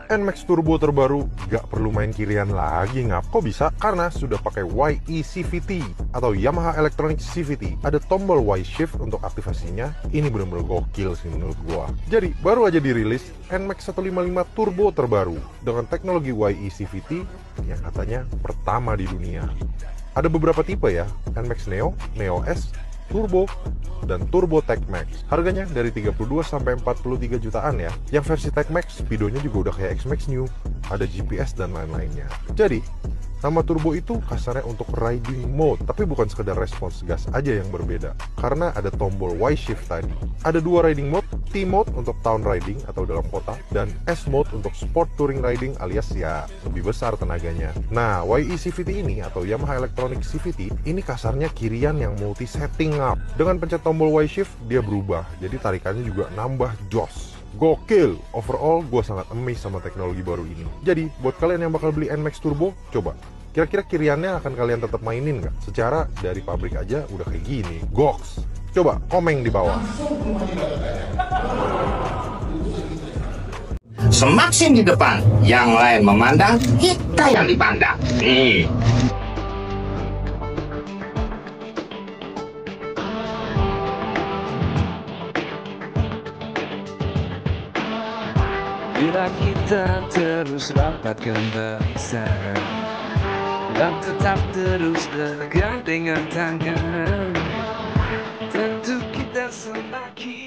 NMAX Turbo terbaru gak perlu main kirian lagi, ngap. Kok bisa? Karena sudah pakai YE CVT atau Yamaha Electronic CVT. Ada tombol Y shift untuk aktivasinya. Ini bener-bener gokil sih menurut gua. Jadi baru aja dirilis NMAX 155 Turbo terbaru dengan teknologi YE CVT yang katanya pertama di dunia. Ada beberapa tipe ya, NMAX Neo, Neo S, Turbo, dan Turbo Tech Max. Harganya dari 32 sampai 43 jutaan ya. Yang versi Tech Max, speedonya juga udah kayak X-Max New, ada GPS dan lain-lainnya. Jadi, nama turbo itu kasarnya untuk riding mode, tapi bukan sekedar respons gas aja yang berbeda. Karena ada tombol Y shift tadi. Ada dua riding mode, T mode untuk town riding atau dalam kota, dan S mode untuk sport touring riding alias ya lebih besar tenaganya. Nah, YE CVT ini atau Yamaha Electronic CVT ini kasarnya kirian yang multi setting up. Dengan pencet tombol Y shift dia berubah, jadi tarikannya juga nambah jos. Gokil! Overall, gue sangat amazed sama teknologi baru ini. Jadi, buat kalian yang bakal beli NMAX Turbo, coba. Kira-kira kiriannya akan kalian tetap mainin nggak? Secara dari pabrik aja udah kayak gini. Goks! Coba komen di bawah. Semakin di depan, yang lain memandang, kita yang dipandang. Nih. Bila kita terus rapatkan barisan dan tetap terus bergandengan tangan, tentu kita semakin